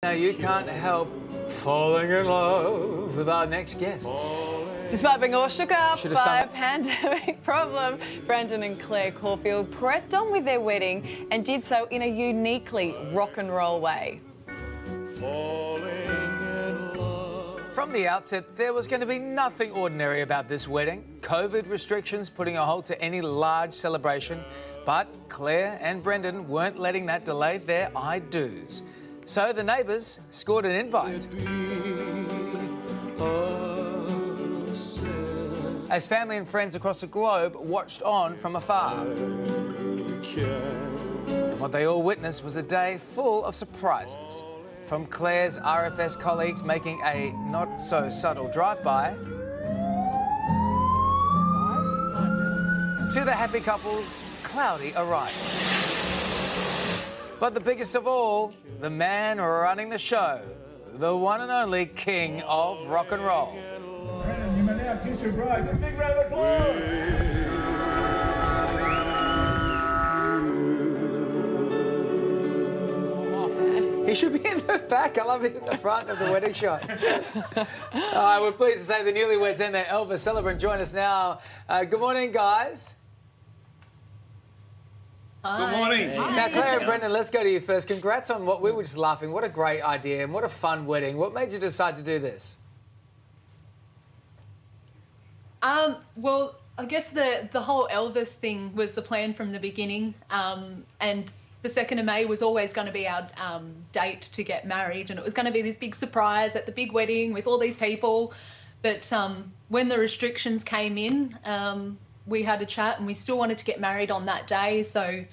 Now you can't help falling in love with our next guests. Despite being all shook up Should have by a sung pandemic problem, Brandon and Claire Caulfield pressed on with their wedding and did so in a uniquely rock and roll way. From the outset, there was going to be nothing ordinary about this wedding. COVID restrictions putting a halt to any large celebration. But Claire and Brendan weren't letting that delay their I-do's. So the neighbours scored an invite. As family and friends across the globe watched on from afar. And what they all witnessed was a day full of surprises. From Claire's RFS colleagues making a not-so-subtle drive-by to the happy couple's cloudy arrival. But the biggest of all, the man running the show, the one and only king of rock and roll. Brandon, you may now kiss your bride. A big round of applause. He should be in the back. I love it in the front of the wedding shot. All right, we're pleased to say the newlyweds and their Elvis celebrant join us now. Good morning, guys. Good morning. Now, Claire and Brendan, let's go to you first. Congrats on what we were just laughing. What a great idea and what a fun wedding. What made you decide to do this? Well, I guess the whole Elvis thing was the plan from the beginning, and the 2nd of May was always going to be our date to get married, and it was going to be this big surprise at the big wedding with all these people. But when the restrictions came in, we had a chat and we still wanted to get married on that day. So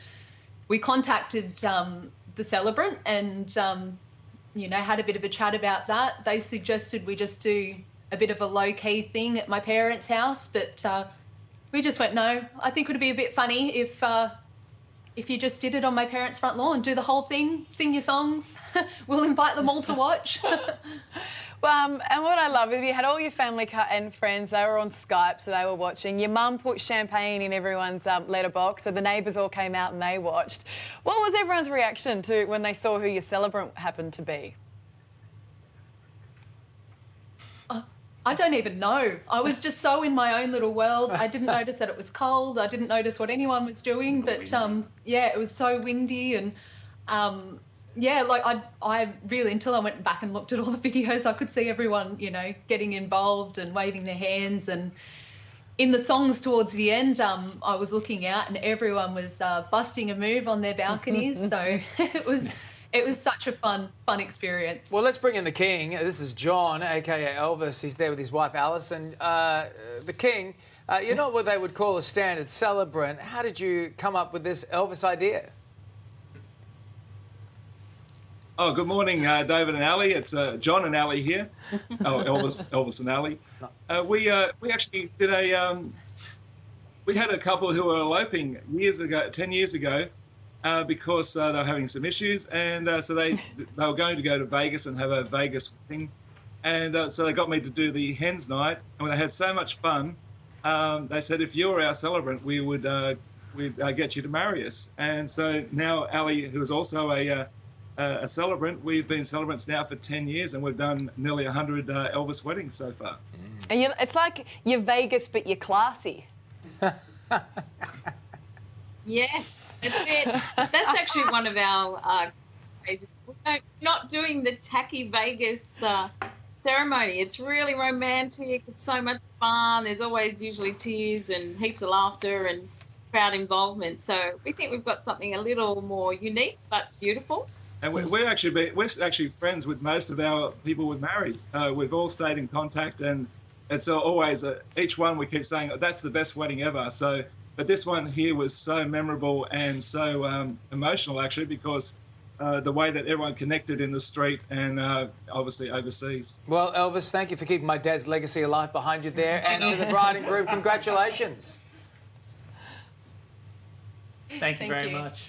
we contacted the celebrant and, had a bit of a chat about that. They suggested we just do a bit of a low-key thing at my parents' house, but we just went, no, I think it would be a bit funny if you just did it on my parents' front lawn, do the whole thing, sing your songs. We'll invite them all to watch. And what I love is you had all your family and friends. They were on Skype, so they were watching. Your mum put champagne in everyone's letterbox, so the neighbours all came out and they watched. What was everyone's reaction to when they saw who your celebrant happened to be? I don't even know. I was just so in my own little world. I didn't notice that it was cold. I didn't notice what anyone was doing. But, it was so windy and... I really, until I went back and looked at all the videos, I could see everyone, getting involved and waving their hands. And in the songs towards the end, I was looking out and everyone was busting a move on their balconies. So it was such a fun experience. Well, let's bring in the king. This is John, a.k.a. Elvis. He's there with his wife, Allison. The king, you're not what they would call a standard celebrant. How did you come up with this Elvis idea? Oh, good morning, David and Ali. It's John and Ali here. Oh, Elvis and Ali. We actually did we had a couple who were eloping 10 years ago, because they were having some issues, and so they were going to go to Vegas and have a Vegas wedding, and so they got me to do the hens night, and they had so much fun. They said if you were our celebrant, we'd get you to marry us, and so now Ali, who is also a celebrant. We've been celebrants now for 10 years and we've done nearly 100 Elvis weddings so far. And it's like you're Vegas, but you're classy. Yes, that's it. That's actually one of our crazy. We're not doing the tacky Vegas ceremony. It's really romantic. It's so much fun. There's always usually tears and heaps of laughter and crowd involvement. So we think we've got something a little more unique but beautiful. And we're actually friends with most of our people we've married. We've all stayed in contact, and it's always each one we keep saying that's the best wedding ever. So, but this one here was so memorable and so emotional actually, because the way that everyone connected in the street and obviously overseas. Well, Elvis, thank you for keeping my dad's legacy alive behind you there, and to the bride and groom, congratulations. Thank you very much.